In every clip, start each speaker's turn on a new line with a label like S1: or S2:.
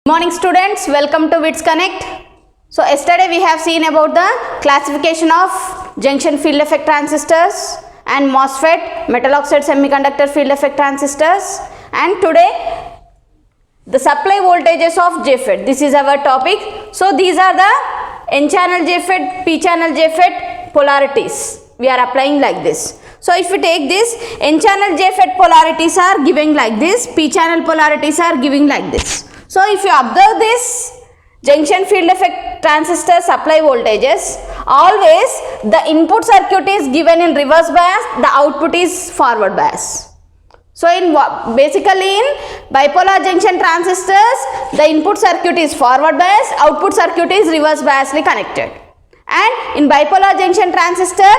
S1: Morning students, welcome to WITS Connect. So yesterday we have seen about the classification of junction field effect transistors and MOSFET, metal oxide semiconductor field effect transistors, and today the supply voltages of JFET. This is our topic. So these are the N channel JFET, P channel JFET polarities. We are applying like this. So if we take this, N channel JFET polarities are giving like this, P channel polarities are giving like this. So if you observe this junction field effect transistor supply voltages, always the input circuit is given in reverse bias, the output is forward bias. So basically in bipolar junction transistors, the input circuit is forward bias, output circuit is reverse biasly connected. And in bipolar junction transistor,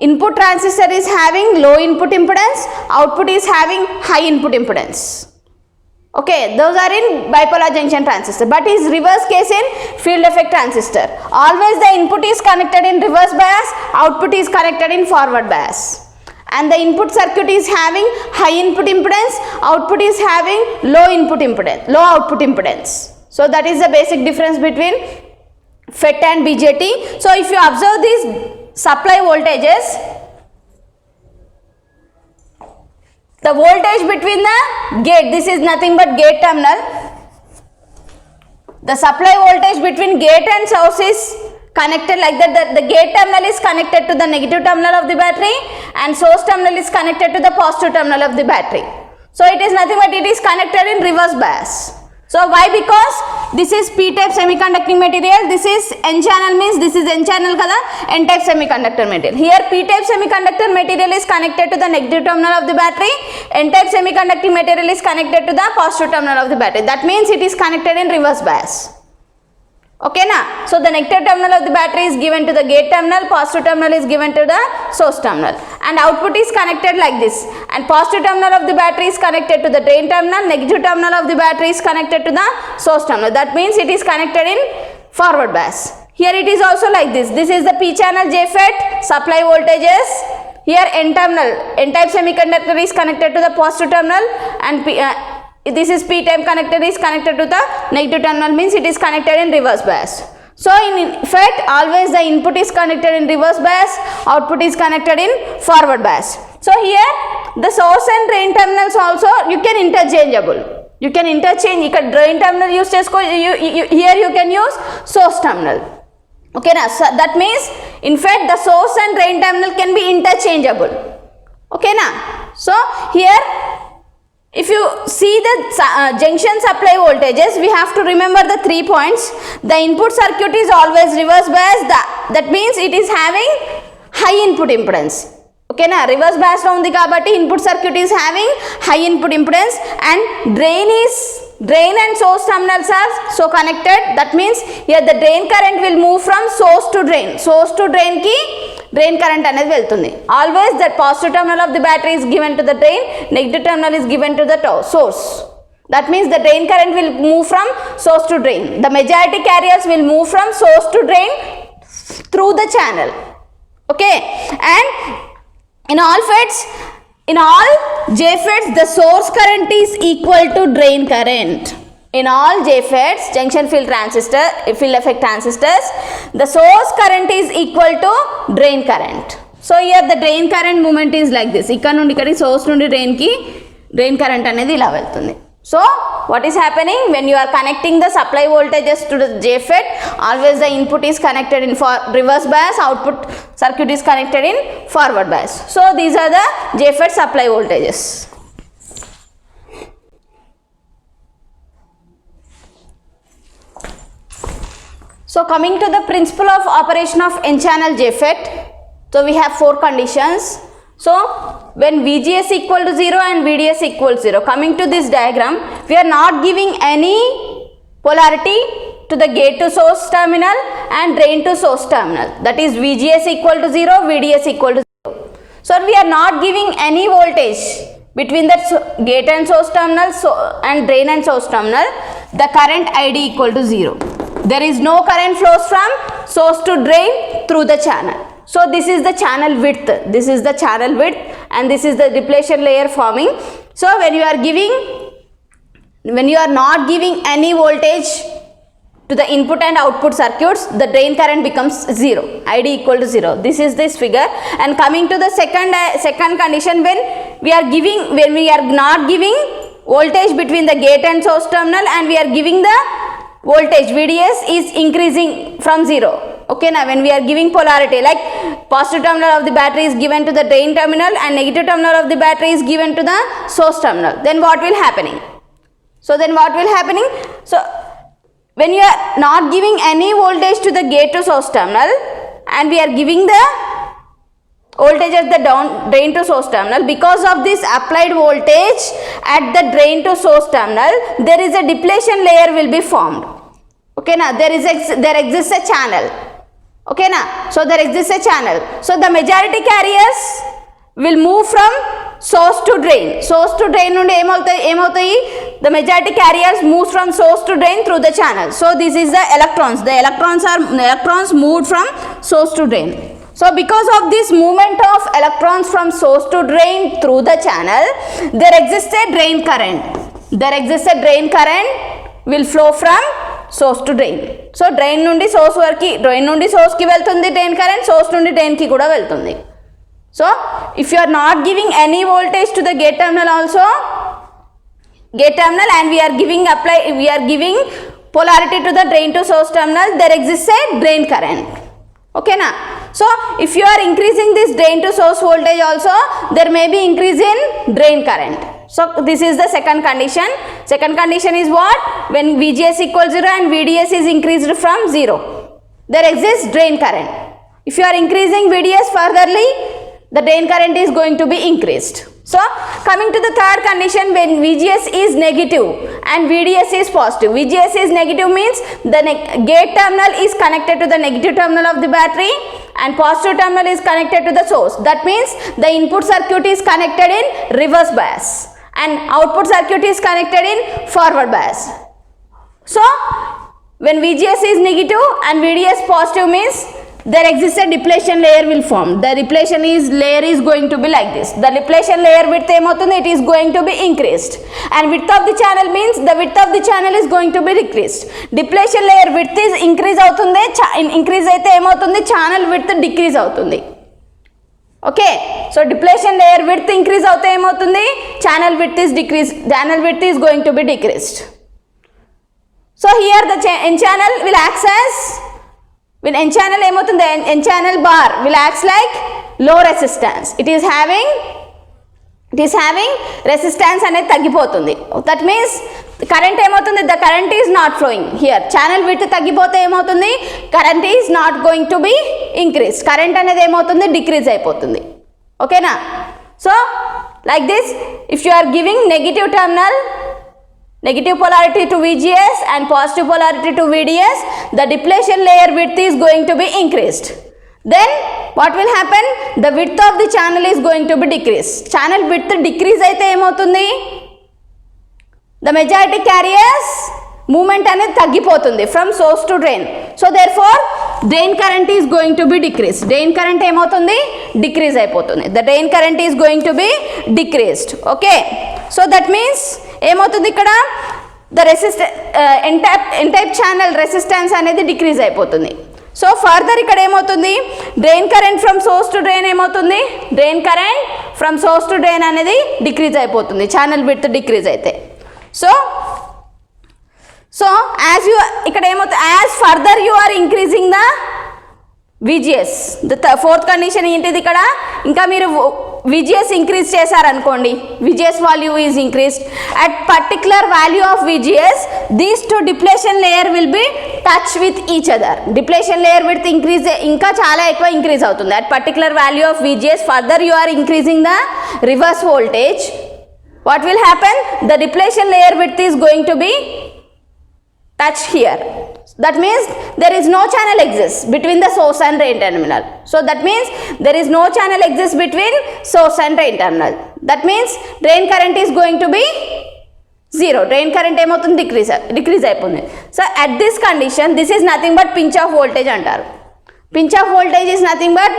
S1: input transistor is having low input impedance, output is having high input impedance. Okay, those are in bipolar junction transistor, but is reverse case in field effect transistor. Always the input is connected in reverse bias, output is connected in forward bias. And the input circuit is having high input impedance, output is having low input impedance, low output impedance. So that is the basic difference between FET and BJT. So if you observe these supply voltages, the voltage between the gate, this is nothing but gate terminal. The supply voltage between gate and source is connected like that. The gate terminal is connected to the negative terminal of the battery and source terminal is connected to the positive terminal of the battery. So it is nothing but it is connected in reverse bias. So why? Because this is P-type semiconducting material, this is N-channel, means this is N-channel kada, N-type semiconductor material. Here P-type semiconductor material is connected to the negative terminal of the battery, N-type semiconducting material is connected to the positive terminal of the battery. That means it is connected in reverse bias. Okay na? So the negative terminal of the battery is given to the gate terminal, positive terminal is given to the source terminal, and output is connected like this, and positive terminal of the battery is connected to the drain terminal, negative terminal of the battery is connected to the source terminal. That means it is connected in forward bias. Here it is also like this. This is the P channel JFET supply voltages. Here N terminal, N-type semiconductor is connected to the positive terminal, and this is P-type connector is connected to the negative terminal, means it is connected in reverse bias. So in FET, always the input is connected in reverse bias, output is connected in forward bias. So here the source and drain terminals also you can interchangeable. You can interchange. You can drain terminal use here you can use source terminal. Okay na? So that means in FET the source and drain terminal can be interchangeable. Okay na? So here if you see the junction supply voltages, we have to remember the 3 points. The input circuit is always reverse bias. That means it is having high input impedance. Okay na? Reverse bias undi kabatti input circuit is having high input impedance, and drain and source terminals are so connected. That means here the drain current will move from source to drain. Source to drain ki drain current anedi veltundi. Always the positive terminal of the battery is given to the drain, negative terminal is given to the source. That means the drain current will move from source to drain. The majority carriers will move from source to drain through the channel. Okay, and in all FETs, in all JFETs, the source current is equal to drain current. In all JFETs, junction field effect transistors, the source current is equal to drain current. So here the drain current movement is like this. Ikkada nundi ikkadi source nundi drain current anedi ila veltundi. So what is happening when you are connecting the supply voltages to the JFET? Always the input is connected in reverse bias, output circuit is connected in forward bias. So these are the JFET supply voltages. So coming to the principle of operation of N-channel JFET, so we have 4 conditions. So when VGS equal to 0 and VDS equal to 0, coming to this diagram, we are not giving any polarity to the gate to source terminal and drain to source terminal. That is VGS equal to 0, VDS equal to 0. So we are not giving any voltage between the gate and source terminal and drain and source terminal. The current ID equal to 0. There is no current flows from source to drain through the channel. So this is the channel width, this is the channel width, and this is the depletion layer forming. So when you are giving when you are not giving any voltage to the input and output circuits, the drain current becomes 0, id equal to 0. This is this figure. And coming to the second condition, when we are not giving voltage between the gate and source terminal, and we are giving the voltage VDS is increasing from 0. Okay, now when we are giving polarity, like positive terminal of the battery is given to the drain terminal and negative terminal of the battery is given to the source terminal, then what will happening? So when you are not giving any voltage to the gate to source terminal, and we are giving the voltage at the drain to source terminal, because of this applied voltage at the drain to source terminal, there is a depletion layer will be formed. Okay, now there exists a channel. Okay, now so there exists a channel. So the majority carriers will move from source to drain. Source to drain నుండి ఏమవుతాయి? The majority carriers moves from source to drain through the channel. So this is the electrons. The electrons moved from source to drain. So because of this movement of electrons from source to drain through the channel, there exists a drain current. Will flow from source to drain. So drain నుండి source వరకు, drain నుండి source కి వెళ్తుంది drain current, source నుండి drain కి కూడా వెళ్తుంది. So if you are not giving any voltage to the gate terminal also, and we are giving polarity to the drain to source terminal, there exists a drain current. Okay, na? So if you are increasing this drain to source voltage also, there may be increase in drain current. So this is the second condition. Second condition is what? When VGS equals 0 and VDS is increased from 0, there exists drain current. If you are increasing VDS furtherly, the drain current is going to be increased. So coming to the third condition, when VGS is negative and VDS is positive. VGS is negative means the gate terminal is connected to the negative terminal of the battery and positive terminal is connected to the source. That means the input circuit is connected in reverse bias and output circuit is connected in forward bias. So when VGS is negative and VDS positive means there exists a depletion layer will form. The depletion layer is going to be like this. The depletion layer width it is going to be increased, and width of the channel means the width of the channel is going to be decreased. Depletion layer width is increase avutundi, increase aithe emotundi, channel width decrease avutundi. Okay, so depletion layer width increase avuthe emotundi, channel width is decreased, channel width is going to be decreased. So here the N channel will act as, when N channel ఏమవుతుంది, N channel bar will act like low resistance. It is having resistance అనేది తగ్గిపోతుంది. That means current ఏమవుతుంది, the current is not flowing here. Channel width తగ్గిపోతే ఏమవుతుంది, current is not going to be increased. Current అనేది ఏమవుతుంది, decrease అయిపోతుంది. ఓకేనా? So like this, if you are giving negative polarity to VGS and positive polarity to VDS, the depletion layer width is going to be increased. Then what will happen? The width of the channel is going to be decreased. Channel width decrease aithe emotundi, the majority carriers movement అనేది తగ్గిపోతుంది from source to drain. So therefore drain current is going to be decreased. Drain current ఏమవుతుంది, decrease అయిపోతుంది. The drain current is going to be decreased. Okay, so that means ఏమవుతుంది ఇక్కడ, the n type channel resistance అనేది decrease అయిపోతుంది. So further ఇక్కడ ఏమవుతుంది, drain current from source to drain ఏమవుతుంది, drain current from source to drain అనేది decrease అయిపోతుంది channel width decrease అయితే. సో యాజ్ యూ ఇక్కడ ఏమవుతుంది, as further you are increasing the VGS, the fourth condition ఏంటిది ఇక్కడ, ఇంకా మీరు VGS ఇంక్రీజ్ చేశారనుకోండి, VGS value is increased at particular value of VGS, these two depletion layer will be touch with each other. Depletion layer with increase ఇంకా చాలా ఎక్కువ increase అవుతుంది at particular value of VGS. Further you are increasing the reverse voltage. What will happen? The depletion layer width is going to be touched here. That means there is no channel exists between the source and drain terminal. So that means there is no channel exists between source and drain terminal. That means drain current is going to be zero. Drain current ఏమవుతుంది, decrease అయిపోతుంది. So at this condition, this is nothing but pinch off voltage అంటారు. Pinch off voltage is nothing but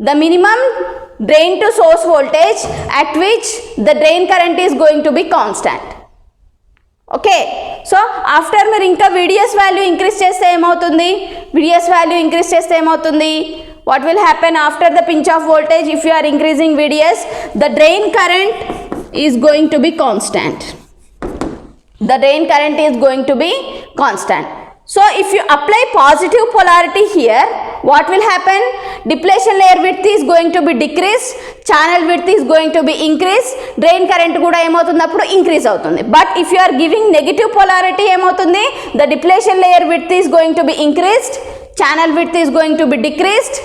S1: the minimum drain to source voltage at which the drain current is going to be constant. Okay. So after మీరు ఇంకా VDS value increase చేస్తే ఏమవుతుంది, VDS value increase చేస్తే ఏమవుతుంది, what will happen after the pinch of voltage if you are increasing VDS, the drain current is going to be constant. The drain current is going to be constant. So if you apply positive polarity here, what will happen, depletion layer width is going to be decreased, channel width is going to be increased, drain current kuda emoutundi appudu increase avutundi. But if you are giving negative polarity emoutundi, the depletion layer width is going to be increased, channel width is going to be decreased,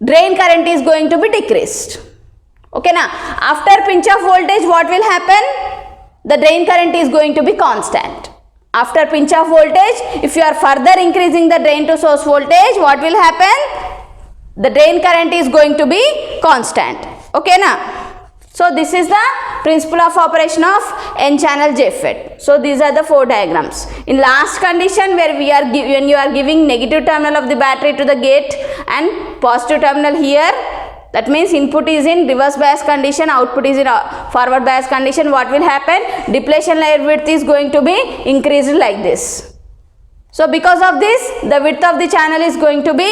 S1: drain current is going to be decreased. Okay na, after pinch of voltage what will happen, the drain current is going to be constant. After pinch of voltage, if you are further increasing the drain to source voltage, what will happen, the drain current is going to be constant. Okay na. So this is the principle of operation of n channel JFET. So these are the 4 diagrams. In last condition where when you are giving negative terminal of the battery to the gate and positive terminal here, that means input is in reverse bias condition, output is in forward bias condition, what will happen, depletion layer width is going to be increased like this. So because of this, the width of the channel is going to be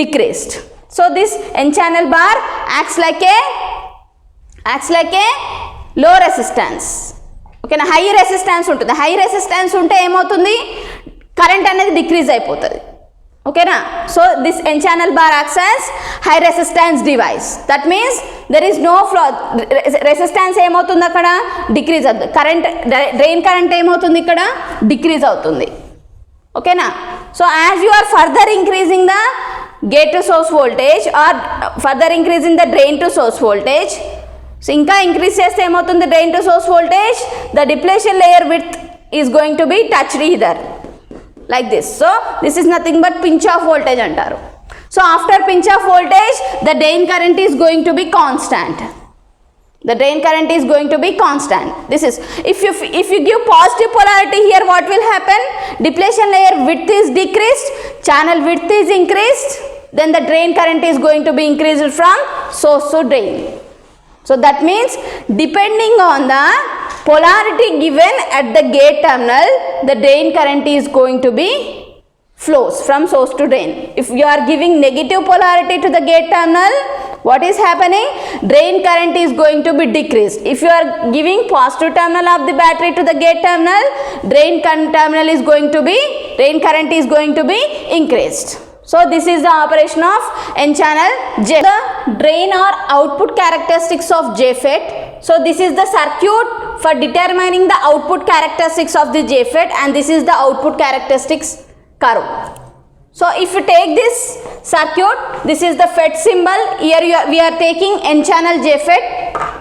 S1: decreased. So this n channel bar acts like a low resistance. Okay na, high resistance ఉంటుంది. high resistance ఉంటే ఏమవుతుంది, current అనేది decrease అయిపోతుంది. Okay na. So this n channel bar acts as high resistance device. That means there is no flow, resistance ఏమవుతుంది అక్కడ decrease అవుతుంది, current drain current ఏమవుతుంది ఇక్కడ డిక్రీజ్ అవుతుంది. Okay na. So as you are further increasing the gate to source voltage or further increasing the drain to source voltage, so ఇంకా increase చేస్తే ఏమవుతుంది, drain to source voltage, the depletion layer width is going to be touched either like this. So this is nothing but pinch off voltage antaru. So after pinch off voltage, the drain current is going to be constant. The drain current is going to be constant. This is, if you give positive polarity here, what will happen, depletion layer width is decreased, channel width is increased, then the drain current is going to be increased from source to drain. So that means depending on the polarity given at the gate terminal, the drain current is going to be flows from source to drain. If you are giving negative polarity to the gate terminal, what is happening, drain current is going to be decreased. If you are giving positive terminal of the battery to the gate terminal, drain current is going to be increased. So this is the operation of n channel JFET. The drain or output characteristics of JFET. So this is the circuit for determining the output characteristics of the JFET, and this is the output characteristics curve. So if you take this circuit, this is the FET symbol. Here we are taking n channel JFET.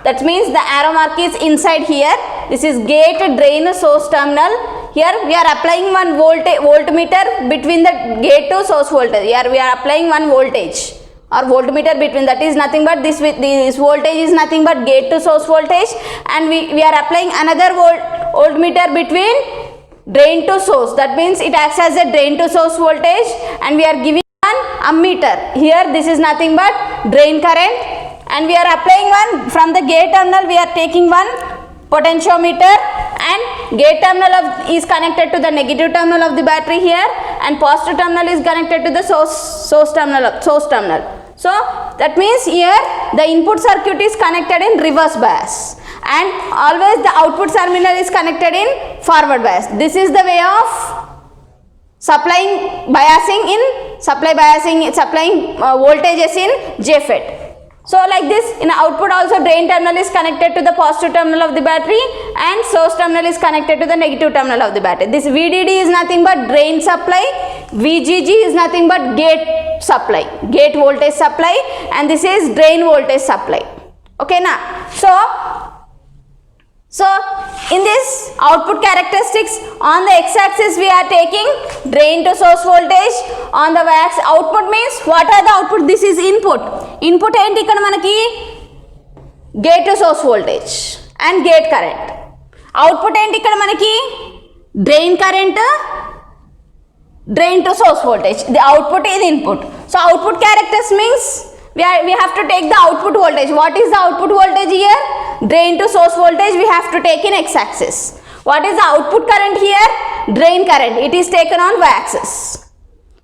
S1: That means the arrow mark is inside here. This is gate, drain, source terminal. Here we are applying one voltmeter between the gate to source voltage. Here we are applying one voltage or voltmeter between, that is nothing but this voltage is nothing but gate to source voltage, and we are applying another voltmeter between drain to source. That means it acts as a drain to source voltage, and we are giving one ammeter. Here this is nothing but drain current, and we are applying one from the gate terminal. We are taking one potentiometer, and gate terminal is connected to the negative terminal of the battery here, and positive terminal is connected to the source terminal. So that means here the input circuit is connected in reverse bias, and always the output terminal is connected in forward bias. This is the way of supplying voltages in JFET. So like this, in output also drain terminal is connected to the positive terminal of the battery, and source terminal is connected to the negative terminal of the battery. This VDD is nothing but drain supply, VGG is nothing but gate supply, gate voltage supply, and this is drain voltage supply. Okay na. So in this output characteristics, on the x-axis we are taking drain to source voltage, on the y-axis output means what are the output, this is input enti ikkada manaki gate to source voltage and gate current. Output enti ikkada manaki drain current, drain to source voltage, the output is input. So output characteristics means we have to take the output voltage. What is the output voltage here? Drain to source voltage we have to take in x-axis. What is the output current here? Drain current. It is taken on y-axis.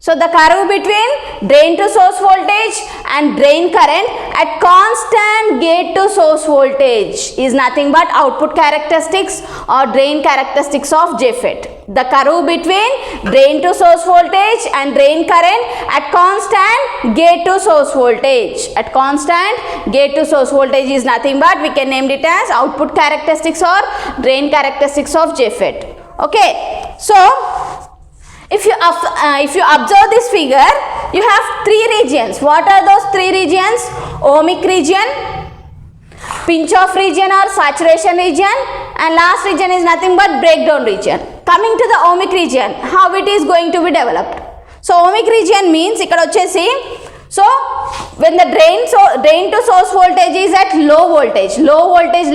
S1: So the curve between drain to source voltage and drain current at constant gate to source voltage is nothing but output characteristics or drain characteristics of JFET. The curve between drain to source voltage and drain current at constant gate to source voltage. At constant gate to source voltage is nothing but we can name it as output characteristics or drain characteristics of JFET. Okay. So if you observe this figure, you have three regions. What are those three regions? Ohmic region, pinch off region or saturation region, and last region is nothing but breakdown region. Coming to the ohmic region, how it is going to be developed? So ohmic region means ikkada vachesi, so when the drain to source voltage is at low voltage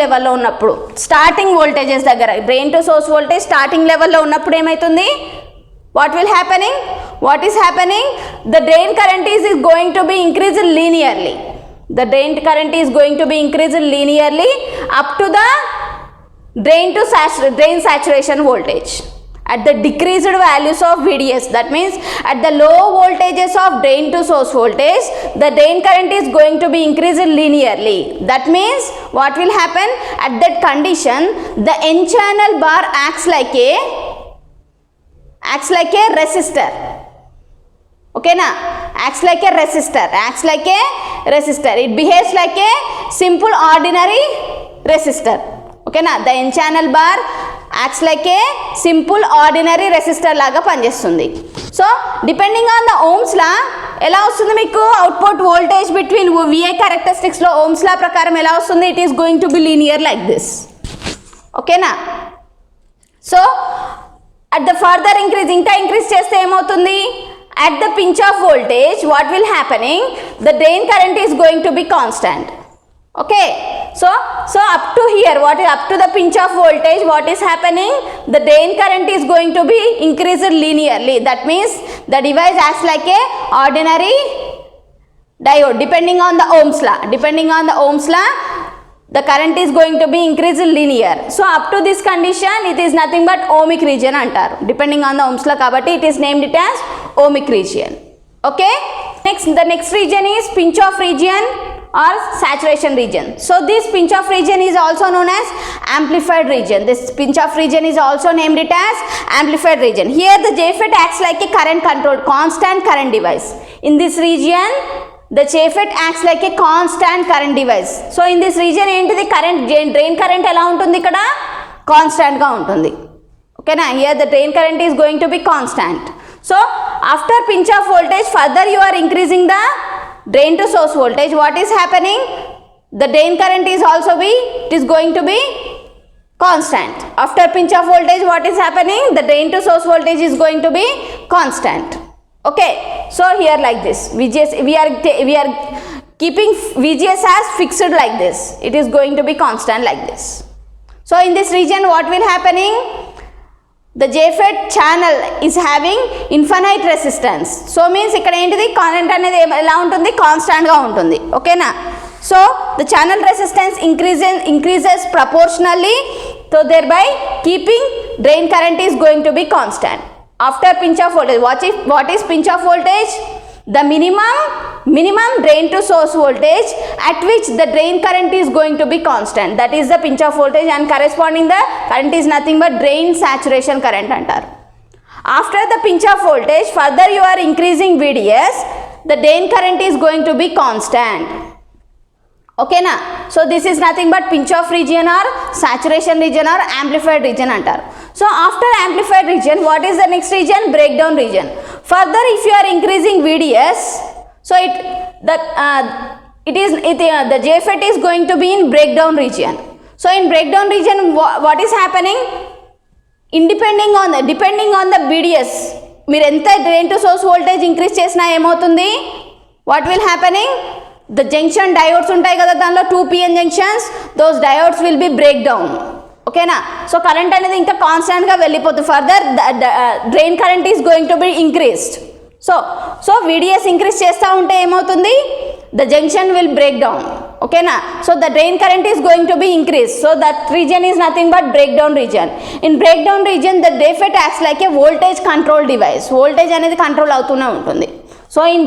S1: level lo unnappudu, starting voltages daggara drain to source voltage starting level lo unnappudu emaitundi, what will happening? What is happening? The drain current is going to be increased linearly. The drain current is going to be increased linearly up to the drain saturation voltage. At the decreased values of VDS, that means at the low voltages of drain to source voltage, the drain current is going to be increased linearly. That means what will happen? At that condition, the N channel bar acts like a resistor. Okay na? Acts like a resistor. It behaves like a simple ordinary resistor. Okay na? The N channel bar acts like a simple ordinary resistor laga panichestundi. So depending on the Ohm's law, ela vastundi meeku output voltage between VA characteristics lo Ohm's law prakaram ela vastundi? It is going to be linear like this. Okay na? So at the further increase, ఇంకా increase చేస్తే ఏమవుతుంది? At the pinch off voltage, what will happening? The drain current is going to be constant. Okay, so up to here, what is up to the pinch off voltage, what is happening? The drain current is going to be increased linearly. That means the device acts like a ordinary diode. Depending on the Ohm's law, the current is going to be increased linear. So up to this condition, it is nothing but ohmic region antaru. Depending on the Ohm's law kabatti, it is named it as ohmic region. Okay, the next region is pinch off region or saturation region. So this pinch off region is also known as amplified region. This pinch off region is also named it as amplified region. Here the JFET acts like a current controlled constant current device. In this region, the JFET acts like a constant current device. So in this region ఏంటిది current drain current ఎలా ఉంటుంది? ఇక్కడ constant గా ఉంటుంది. Okay na? Here the drain current is going to be constant. So after pinch off voltage, further you are increasing the drain to source voltage. What is happening? The drain current is also it is going to be constant. After pinch off voltage, what is happening? The drain to source voltage is going to be constant. Okay, so here like this, VGS, we are keeping VGS as fixed like this. It is going to be constant like this. So in this region, what will happening? The JFET channel is having infinite resistance. So means ikkada entidi current anedi ela untundi? Constant ga untundi. Okay na? So the channel resistance increases proportionally, so thereby keeping drain current is going to be constant. After pinch off voltage, what is pinch off voltage? The minimum drain to source voltage at which the drain current is going to be constant. That is the pinch off voltage, and corresponding the current is nothing but drain saturation current antaru. After the pinch off voltage, further you are increasing VDS, the drain current is going to be constant. Okay na? So this is nothing but pinch off region or saturation region or amplified region antaru. So after amplified region, what is the next region? Breakdown region. Further, if you are increasing VDS, so the JFET is going to be in breakdown region. So in breakdown region, what is happening? Depending on the BDS, మీరు ఎంత drain to source voltage increase చేసినా ఏమవుతుంది? What will happening? The junction diodes ఉంటాయి కదా, దానిలో 2 PN junctions, those diodes will be breakdown. Okay na? So current అనేది ఇంకా constant గా వెళ్ళిపోతుంది. Further drain current is going to be increased. So VDS increase చేస్తూ ఉంటే ఏమవుతుంది? The junction will break down. Okay na? So the drain current is going to be increased. So that region is nothing but breakdown region. In breakdown region, the JFET acts like a voltage control device. Voltage అనేది control అవుతూనే ఉంటుంది. So in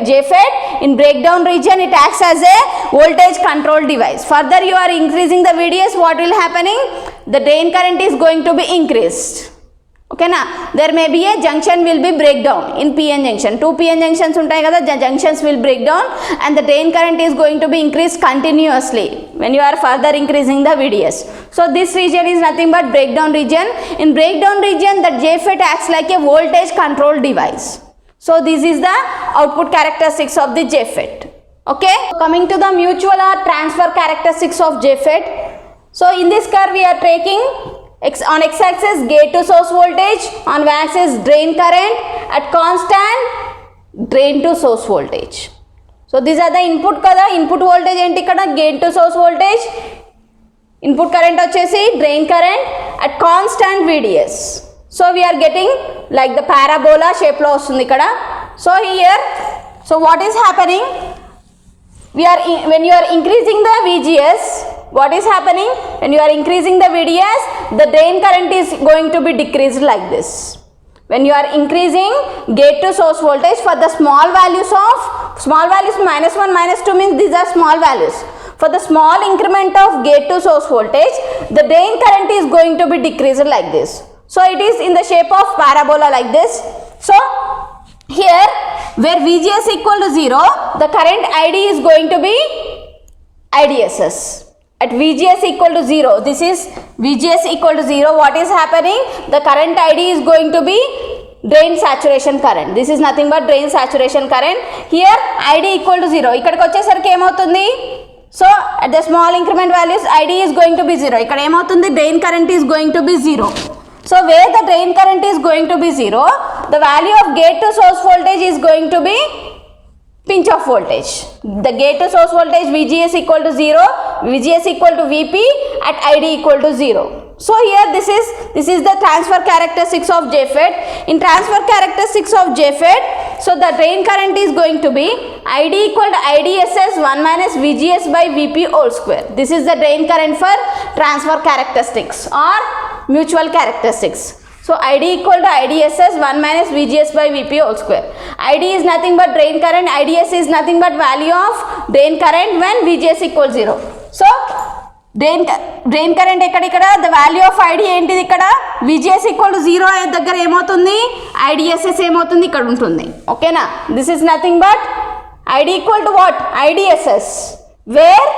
S1: JFET in breakdown region, it acts as a voltage control device. Further you are increasing the VDS, what will happening? The drain current is going to be increased. Okay na? There may be a junction will be breakdown in PN junction. 2 PN junctions ఉంటాయి కదా, the junctions will break down and the drain current is going to be increased continuously when you are further increasing the VDS. So this region is nothing but breakdown region. In breakdown region, the JFET acts like a voltage control device. So this is the output characteristics of the JFET. Okay, coming to the mutual or transfer characteristics of JFET. So in this curve we are taking on x-axis gate to source voltage, on y-axis drain current at constant drain to source voltage. So these are the input kada, input voltage enti ikkada gate to source voltage, input current vachesi drain current at constant VDS. So we are getting like the parabola shape lo vastundi ikkada. So here, so what is happening? When you are increasing the VGS, what is happening? When you are increasing the VDS, the drain current is going to be decreased like this. When you are increasing gate to source voltage for the small values -1, -2 means these are small values. For the small increment of gate to source voltage, the drain current is going to be decreased like this. So it is in the shape of parabola like this. So here where VGS equal to 0, the current ID is going to be IDSS. At VGS equal to 0, this is VGS equal to 0, what is happening? The current ID is going to be drain saturation current. This is nothing but drain saturation current. Here ID equal to 0. ఇక్కడికి వచ్చేసరికి ఏమవుతుంది? So at the small increment values, ID is going to be 0. ఇక్కడ ఏమవుతుంది? Drain current is going to be 0. So where the drain current is going to be 0, the value of gate to source voltage is going to be pinch off voltage. The gate to source voltage VGS equal to 0, VGS equal to VP at ID equal to 0. So here this is the transfer characteristics of JFET. In transfer characteristics of JFET, so the drain current is going to be ID equal to IDSS 1 minus VGS by VP whole square. This is the drain current for transfer characteristics or mutual characteristics. So ID equal to IDSS 1 minus VGS by VP whole square. ID is nothing but drain current, IDS is nothing but value of drain current when VGS equals 0. So drain current ekkada, the value of ID ఏంటిది ఇక్కడ VGS equal to 0 అయ్యే దగ్గర ఏమవుతుంది? IDSS ఏమవుతుంది? ఇక్కడ ఉంటుంది. ఓకేనా? This is nothing but ID equal to what? IDSS. Where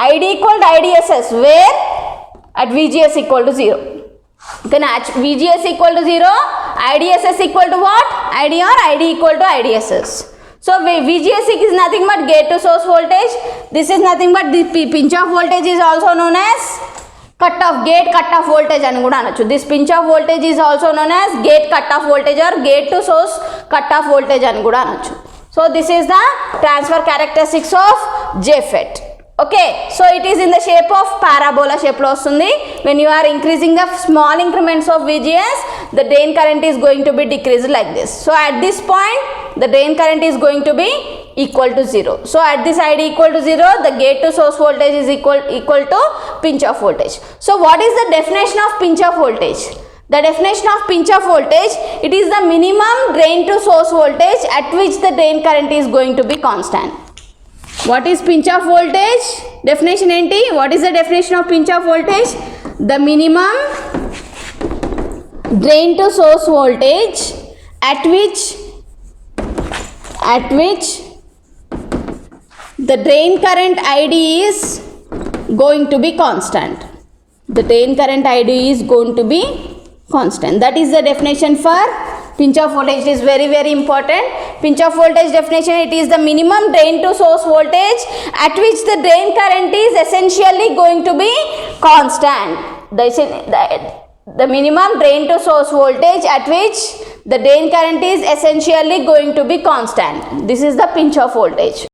S1: ID equal to IDSS, where at VGS equal to 0. Then VGS equal to 0, IDSS equal to what? ID or ID equal to IDSS. So VGS is nothing but gate to source voltage. This is nothing but the pinch off voltage is also known as cut off, gate cut off voltage అని కూడా అనొచ్చు. This pinch off voltage is also known as gate cut off voltage or gate to source cut off voltage అని కూడా అనొచ్చు. So this is the transfer characteristics of JFET. Okay, so it is in the shape of parabola shape lo vastundi. When you are increasing the small increments of VGS, the drain current is going to be decreased like this. So at this point, the drain current is going to be equal to 0. So at this ID equal to 0, the gate to source voltage is equal to pinch off voltage. So what is the definition of pinch off voltage? The definition of pinch off voltage, it is the minimum drain to source voltage at which the drain current is going to be constant. What is pinch off voltage? Definition enti? What is the definition of pinch off voltage? The minimum drain to source voltage at which the drain current ID is going to be constant. The drain current ID is going to be constant. That is the definition for pinch off voltage. Is very important. Pinch off voltage definition, it is the minimum drain to source voltage at which the drain current is essentially going to be constant. The minimum drain to source voltage at which the drain current is essentially going to be constant. This is the pinch off voltage.